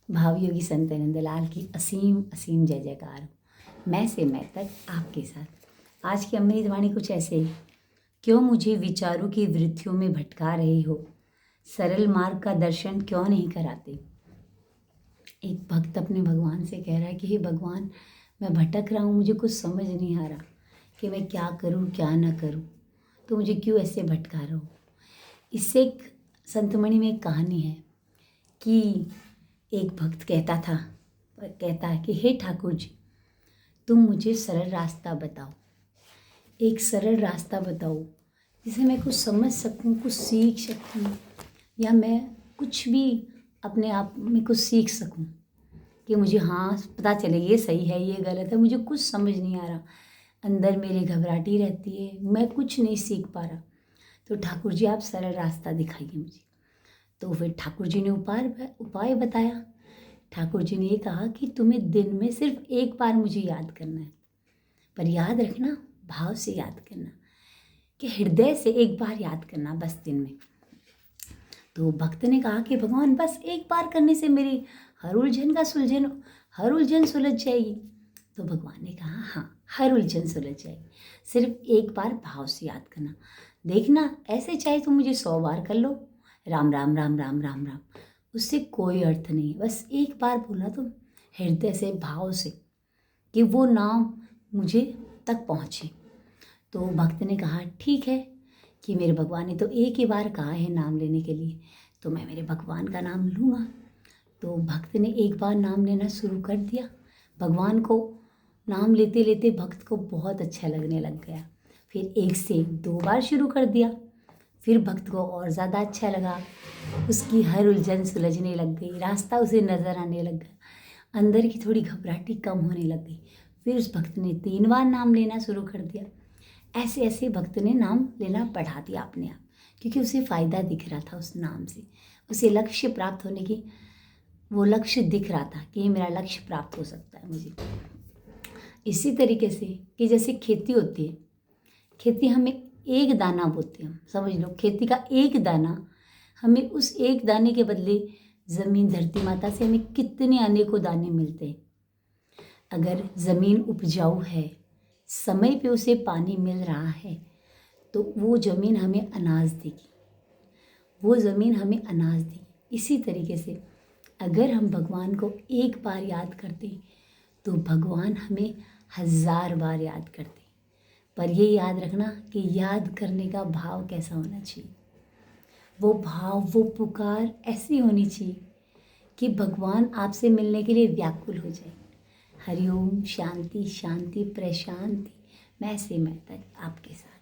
भावयोगी संत नंदलाल की असीम असीम जय जयकार हो। मैं से मैं तक आपके साथ। आज की अमृत वाणी कुछ ऐसे ही। क्यों मुझे विचारों की वृत्तियों में भटका रही हो, सरल मार्ग का दर्शन क्यों नहीं कराते। एक भक्त अपने भगवान से कह रहा है कि हे भगवान, मैं भटक रहा हूँ, मुझे कुछ समझ नहीं आ रहा कि मैं क्या करूँ क्या ना करूँ, तो मुझे क्यों ऐसे भटका रहा हो। इससे एक संतमणि में एक कहानी है कि एक भक्त कहता है कि हे ठाकुर जी, तुम मुझे सरल रास्ता बताओ, एक सरल रास्ता बताओ जिसे मैं कुछ समझ सकूं, कुछ सीख सकूं, या मैं कुछ भी अपने आप में कुछ सीख सकूं कि मुझे हाँ पता चले ये सही है ये गलत है। मुझे कुछ समझ नहीं आ रहा, अंदर मेरे घबराहटी रहती है, मैं कुछ नहीं सीख पा रहा। तो ठाकुर जी आप सरल रास्ता दिखाइए मुझे। तो फिर ठाकुर जी ने उपाय बताया। ठाकुर जी ने ये कहा कि तुम्हें दिन में सिर्फ एक बार मुझे याद करना है, पर याद रखना भाव से याद करना, कि हृदय से एक बार याद करना बस दिन में। तो भक्त ने कहा कि भगवान बस एक बार करने से मेरी हर उलझन सुलझ जाएगी। तो भगवान ने कहा हाँ, हर उलझन सुलझ जाएगी, सिर्फ एक बार भाव से याद करना। देखना ऐसे चाहे तुम मुझे 100 बार कर लो, राम राम राम राम राम राम, उससे कोई अर्थ नहीं। बस एक बार बोलना तुम हृदय से भाव से, कि वो नाम मुझे तक पहुँचे। तो भक्त ने कहा ठीक है कि मेरे भगवान ने तो एक ही बार कहा है नाम लेने के लिए, तो मैं मेरे भगवान का नाम लूँगा। तो भक्त ने एक बार नाम लेना शुरू कर दिया। भगवान को नाम लेते लेते भक्त को बहुत अच्छा लगने लग गया। फिर 1 से 2 बार शुरू कर दिया, फिर भक्त को और ज़्यादा अच्छा लगा। उसकी हर उलझन सुलझने लग गई, रास्ता उसे नज़र आने लग गया, अंदर की थोड़ी घबराहटी कम होने लग गई। फिर उस भक्त ने 3 बार नाम लेना शुरू कर दिया। ऐसे ऐसे भक्त ने नाम लेना बढ़ा दिया अपने आप, क्योंकि उसे फ़ायदा दिख रहा था उस नाम से। उसे लक्ष्य प्राप्त होने की वो लक्ष्य दिख रहा था कि ये मेरा लक्ष्य प्राप्त हो सकता है मुझे। इसी तरीके से कि जैसे खेती होती है, खेती हमें एक दाना बोते हैं, समझ लो खेती का एक दाना, हमें उस एक दाने के बदले ज़मीन धरती माता से हमें कितने अनेकों दाने मिलते हैं। अगर ज़मीन उपजाऊ है, समय पे उसे पानी मिल रहा है, तो वो ज़मीन हमें अनाज देगी, वो ज़मीन हमें अनाज देगी। इसी तरीके से अगर हम भगवान को एक बार याद करते तो भगवान हमें 1000 बार याद करते। पर ये याद रखना कि याद करने का भाव कैसा होना चाहिए। वो भाव, वो पुकार ऐसी होनी चाहिए कि भगवान आपसे मिलने के लिए व्याकुल हो जाए। हरिओम, शांति शांति प्रशांति। मैं से मैं तक आपके साथ।